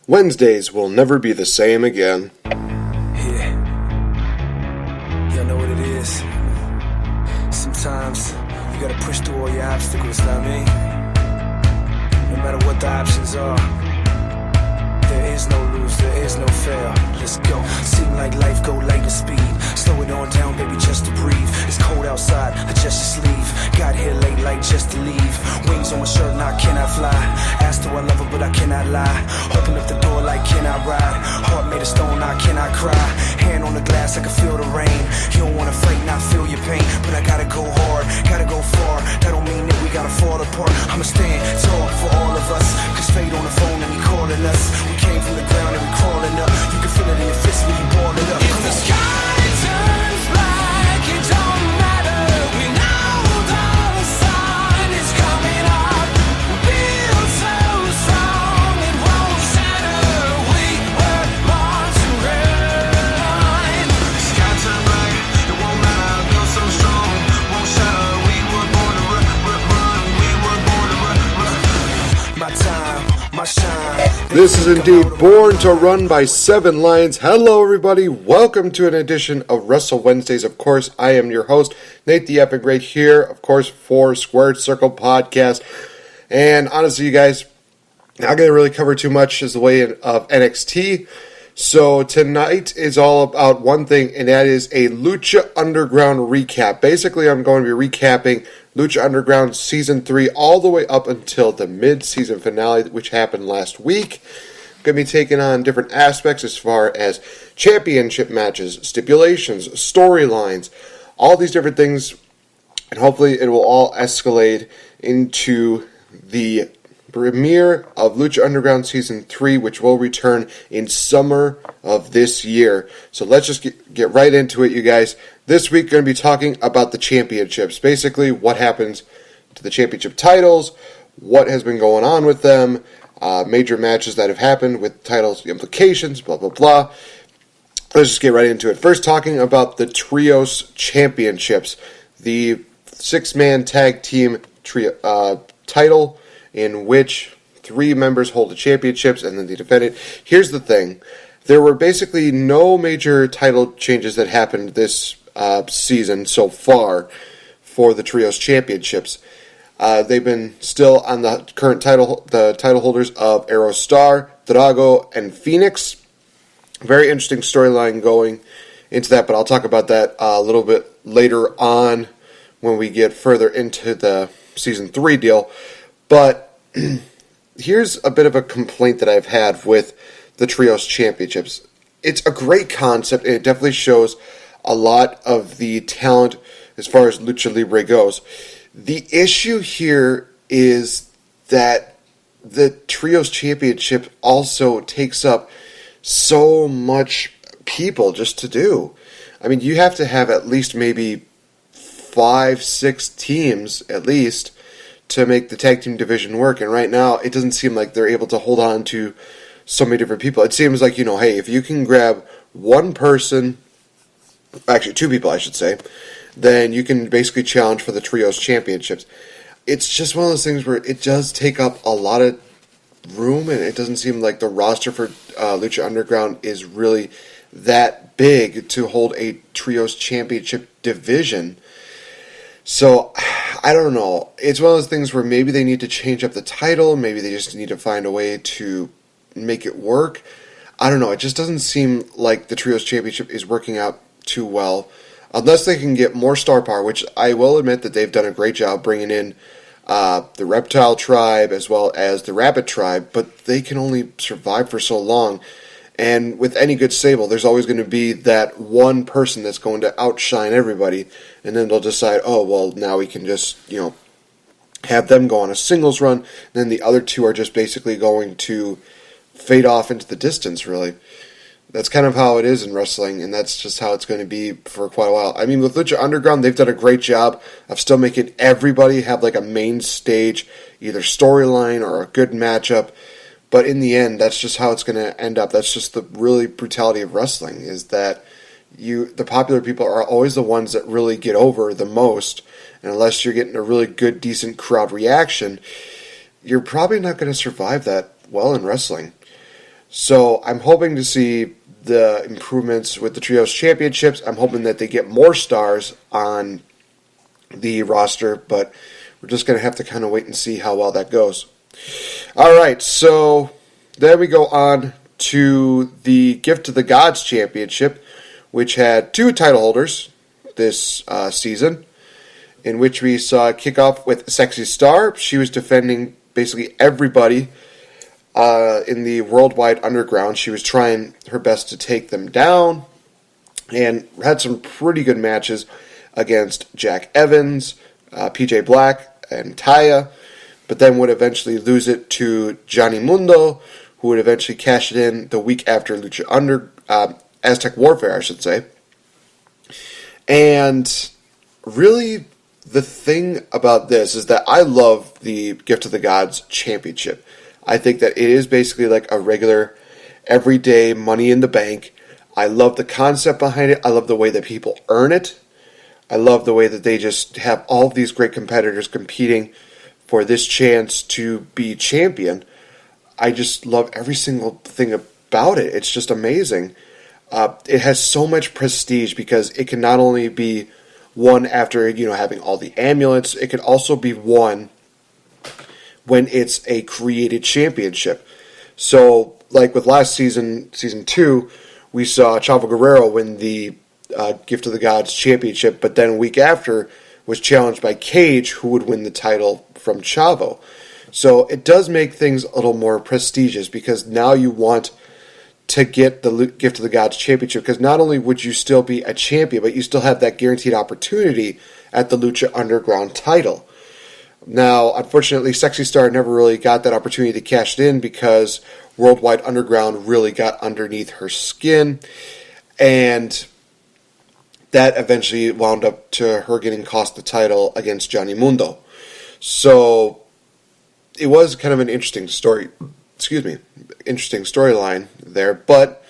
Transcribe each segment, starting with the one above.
Wednesdays will never be the same again. Yeah. Y'all know what it is. Sometimes you gotta push through all your obstacles, know what I mean? No matter what the options are, there is no lose, there is no fail. Let's go. Seem like life go light speed. Slow it on down, baby, just to breathe. It's cold outside, adjust your sleeve. Got here late, like just to leave. Wings on my shirt, now I cannot fly. Asked her I love her, but I cannot lie. Open up the door like, can I ride? Heart made of stone, I cannot cry. Hand on the glass, I can feel the rain. You don't wanna fight, not feel your pain. But I gotta go hard, gotta go far. That don't mean that we gotta fall apart. I'ma stand tall for all of us. Cause fate on the phone and he calling us. We came from the ground and we crawling up. You can feel it in your fist when you balling up. If the sky turns black, it don't matter. We know the sun is coming up. Feel so strong, it won't shatter. We were born to run. Sky turn black, it won't matter. Feel so strong, won't shatter. We were born to run. We were born to run. My time, my shine. This is indeed Born to Run by Seven Lions. Hello, everybody. Welcome to an edition of Wrestle Wednesdays. Of course, I am your host, Nate the Epic, right here, of course, for Squared Circle Podcast. And honestly, you guys, not going to really cover too much as the way of NXT. So tonight is all about one thing, and that is a Lucha Underground recap. Basically, I'm going to be recapping Lucha Underground Season 3 all the way up until the mid-season finale, which happened last week. I'm going to be taking on different aspects as far as championship matches, stipulations, storylines, all these different things, and hopefully it will all escalate into the premiere of Lucha Underground Season 3, which will return in summer of this year. So let's just get right into it, you guys. This week, going to be talking about the championships. Basically, what happens to the championship titles, what has been going on with them, major matches that have happened with titles implications, blah, blah, blah. Let's just get right into it. First, talking about the Trios Championships, the six-man tag team title, in which three members hold the championships and then they defend it. Here's the thing. There were basically no major title changes that happened this season so far for the Trios Championships. They've been still on the current title holders of Aerostar, Drago, and Phoenix. Very interesting storyline going into that, but I'll talk about that a little bit later on when we get further into the Season 3 deal. But here's a bit of a complaint that I've had with the Trios Championships. It's a great concept, and it definitely shows a lot of the talent as far as Lucha Libre goes. The issue here is that the Trios Championship also takes up so much people just to do. I mean, you have to have at least maybe 5-6 teams at least to make the tag team division work, and right now it doesn't seem like they're able to hold on to so many different people. It seems like, hey, if you can grab one person, actually two people I should say, then you can basically challenge for the Trios Championships. It's just one of those things where it does take up a lot of room, and it doesn't seem like the roster for Lucha Underground is really that big to hold a Trios Championship division. So, I don't know. It's one of those things where maybe they need to change up the title. Maybe they just need to find a way to make it work. I don't know. It just doesn't seem like the Trios Championship is working out too well. Unless they can get more star power, which I will admit that they've done a great job bringing in the Reptile Tribe as well as the Rabbit Tribe. But they can only survive for so long. And with any good stable, there's always going to be that one person that's going to outshine everybody. And then they'll decide, oh, well, now we can just, have them go on a singles run. And then the other two are just basically going to fade off into the distance, really. That's kind of how it is in wrestling, and that's just how it's going to be for quite a while. I mean, with Lucha Underground, they've done a great job of still making everybody have like a main stage, either storyline or a good matchup. But in the end, that's just how it's going to end up. That's just the really brutality of wrestling, is that the popular people are always the ones that really get over the most. And unless you're getting a really good, decent crowd reaction, you're probably not going to survive that well in wrestling. So I'm hoping to see the improvements with the Trios Championships. I'm hoping that they get more stars on the roster, but we're just going to have to kind of wait and see how well that goes. All right, so then we go on to the Gift to the Gods Championship, which had two title holders this season, in which we saw it kick off with Sexy Star. She was defending basically everybody in the Worldwide Underground. She was trying her best to take them down and had some pretty good matches against Jack Evans, PJ Black, and Taya, but then would eventually lose it to Johnny Mundo, who would eventually cash it in the week after Aztec Warfare, I should say. And really, the thing about this is that I love the Gift of the Gods Championship. I think that it is basically like a regular, everyday Money in the Bank. I love the concept behind it. I love the way that people earn it. I love the way that they just have all of these great competitors competing for this chance to be champion. I just love every single thing about it. It's just amazing. It has so much prestige because it can not only be won after having all the amulets, it can also be won when it's a created championship. So, like with last season 2, we saw Chavo Guerrero win the Gift of the Gods Championship, but then a week after was challenged by Cage, who would win the title from Chavo. So it does make things a little more prestigious because now you want to get the Gift of the Gods Championship, because not only would you still be a champion, but you still have that guaranteed opportunity at the Lucha Underground title. Now, unfortunately, Sexy Star never really got that opportunity to cash it in because Worldwide Underground really got underneath her skin, and that eventually wound up to her getting cost the title against Johnny Mundo. So it was kind of an interesting storyline there, but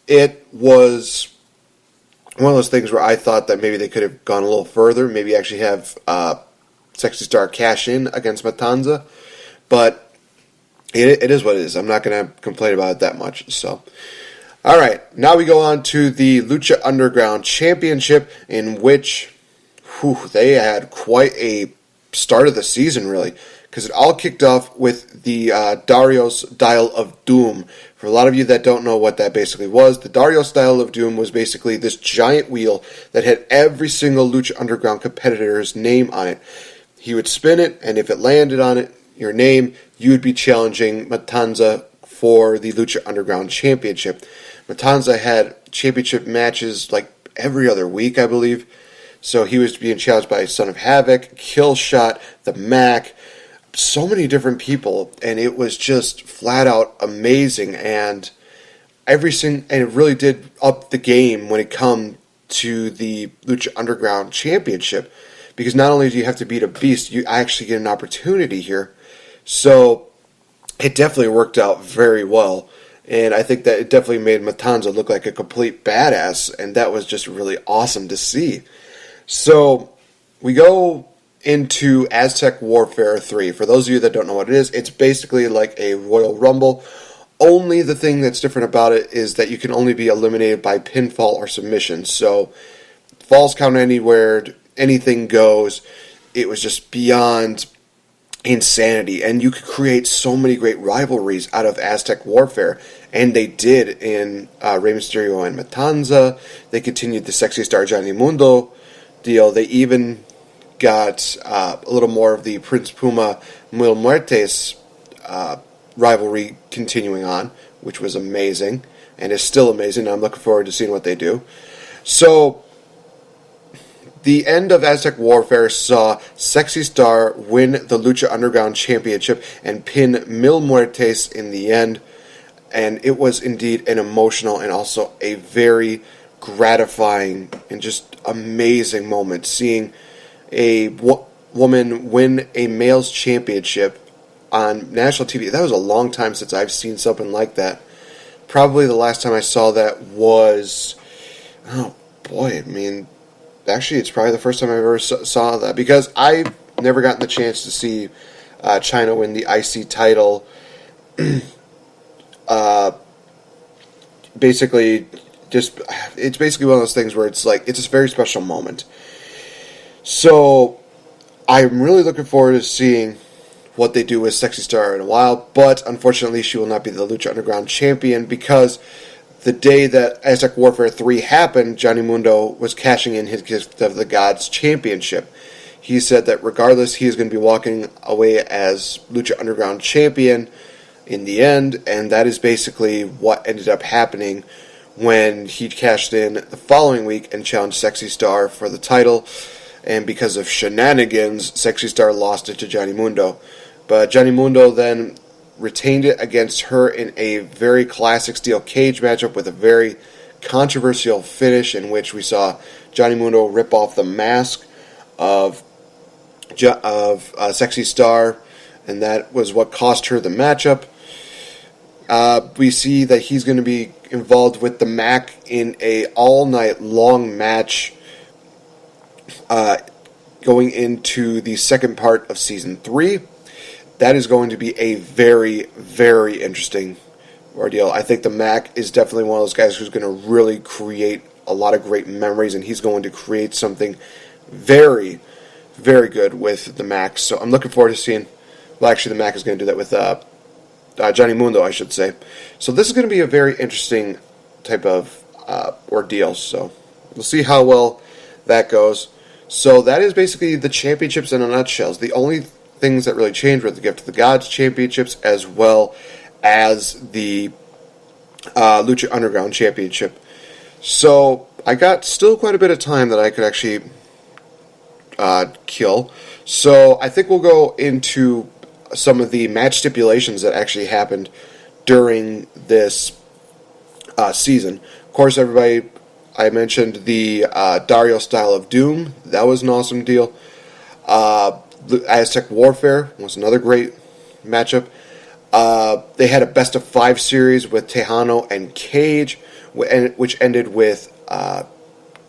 it was one of those things where I thought that maybe they could have gone a little further, maybe actually have Sexy Star cash in against Matanza, but it is what it is. I'm not going to complain about it that much. So, all right, now we go on to the Lucha Underground Championship, in which they had quite a start of the season, really, because it all kicked off with the Dario's Dial of Doom. For a lot of you that don't know what that basically was, the Dario's Dial of Doom was basically this giant wheel that had every single Lucha Underground competitor's name on it. He would spin it, and if it landed on it, your name, you would be challenging Matanza for the Lucha Underground Championship. Matanza had championship matches like every other week, I believe. So he was being challenged by Son of Havoc, Killshot, the Mac, so many different people, and it was just flat out amazing. And and it really did up the game when it come to the Lucha Underground Championship, because not only do you have to beat a beast, you actually get an opportunity here. So it definitely worked out very well. And I think that it definitely made Matanza look like a complete badass, and that was just really awesome to see. So we go into Aztec Warfare 3. For those of you that don't know what it is, it's basically like a Royal Rumble. Only the thing that's different about it is that you can only be eliminated by pinfall or submission. So falls count anywhere, anything goes. It was just beyond insanity, and you could create so many great rivalries out of Aztec Warfare, and they did in Rey Mysterio and Matanza. They continued the Sexy Star Johnny Mundo deal. They even got a little more of the Prince Puma Mil Muertes rivalry continuing on, which was amazing, and is still amazing. I'm looking forward to seeing what they do. So the end of Aztec Warfare saw Sexy Star win the Lucha Underground Championship and pin Mil Muertes in the end. And it was indeed an emotional and also a very gratifying and just amazing moment, seeing a woman win a male's championship on national TV. That was a long time since I've seen something like that. Probably the last time I saw that was, oh boy, I mean, actually, it's probably the first time I ever saw that, because I've never gotten the chance to see China win the IC title basically it's basically one of those things where it's like it's a very special moment. So I'm really looking forward to seeing what they do with Sexy Star in a while, but unfortunately she will not be the Lucha Underground champion because the day that Aztec Warfare 3 happened, Johnny Mundo was cashing in his Gift of the Gods championship. He said that regardless, he is going to be walking away as Lucha Underground champion in the end, and that is basically what ended up happening when he cashed in the following week and challenged Sexy Star for the title. And because of shenanigans, Sexy Star lost it to Johnny Mundo. But Johnny Mundo then retained it against her in a very classic steel cage matchup with a very controversial finish in which we saw Johnny Mundo rip off the mask of Sexy Star, and that was what cost her the matchup. We see that he's going to be involved with the Mac in a all-night long match going into the second part of Season 3. That is going to be a very, very interesting ordeal. I think the Mac is definitely one of those guys who's going to really create a lot of great memories, and he's going to create something very, very good with the Mac. So I'm looking forward to seeing. Well, actually, the Mac is going to do that with Johnny Mundo, I should say. So this is going to be a very interesting type of ordeal. So we'll see how well that goes. So that is basically the championships in a nutshell. The only things that really changed were the Gift of the Gods championships as well as the Lucha Underground championship. So I got still quite a bit of time that I could actually kill. So I think we'll go into some of the match stipulations that actually happened during this season. Of course, everybody, I mentioned the Dario Style of Doom. That was an awesome deal. Aztec Warfare was another great matchup. They had a best of 5 series with Tejano and Cage, which ended with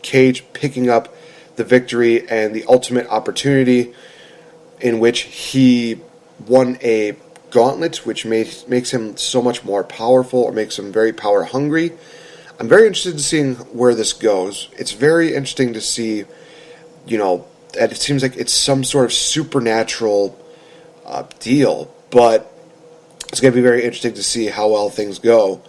Cage picking up the victory and the ultimate opportunity, in which he won a gauntlet, which makes him so much more powerful, or makes him very power hungry. I'm very interested in seeing where this goes. It's very interesting to see, that it seems like it's some sort of supernatural deal, but it's going to be very interesting to see how well things go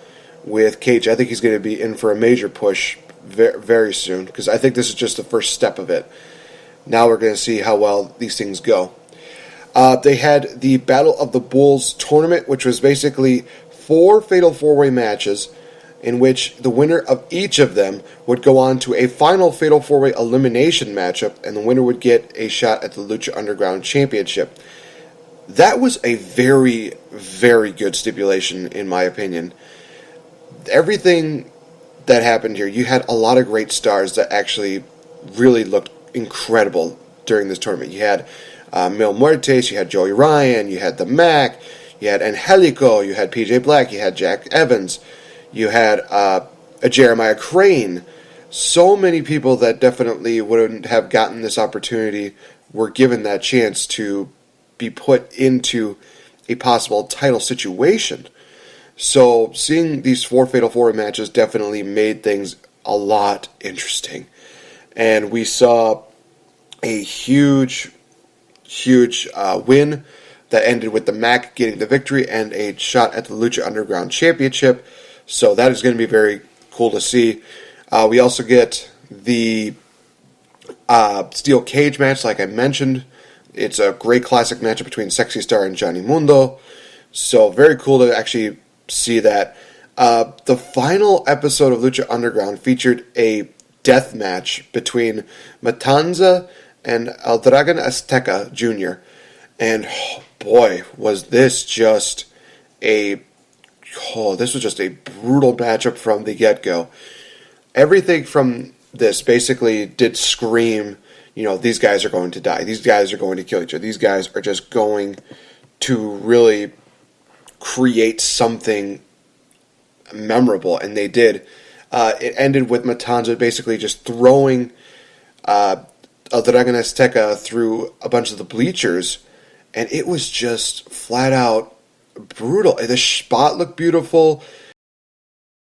with Cage. I think he's going to be in for a major push very, very soon, because I think this is just the first step of it. Now we're going to see how well these things go. They had the Battle of the Bulls tournament, which was basically 4 Fatal 4-Way matches, in which the winner of each of them would go on to a final Fatal 4-Way elimination matchup, and the winner would get a shot at the Lucha Underground Championship. That was a very, very good stipulation, in my opinion. Everything that happened here, you had a lot of great stars that actually really looked incredible during this tournament. You had Mil Muertes, you had Joey Ryan, you had the Mac, you had Angelico, you had PJ Black, you had Jack Evans, you had a Jeremiah Crane. So many people that definitely wouldn't have gotten this opportunity were given that chance to be put into a possible title situation. So seeing these 4 Fatal 4 matches definitely made things a lot interesting. And we saw a huge win that ended with the Mac getting the victory and a shot at the Lucha Underground Championship. So that is going to be very cool to see. We also get the steel cage match, like I mentioned. It's a great classic matchup between Sexy Star and Johnny Mundo. So very cool to actually see that. The final episode of Lucha Underground featured a death match between Matanza and El Dragon Azteca Jr. And boy, was this just a brutal matchup from the get-go. Everything from this basically did scream, these guys are going to die. These guys are going to kill each other. These guys are just going to really create something memorable, and they did. It ended with Matanza basically just throwing El Dragon Azteca through a bunch of the bleachers, and it was just flat out brutal. The spot looked beautiful.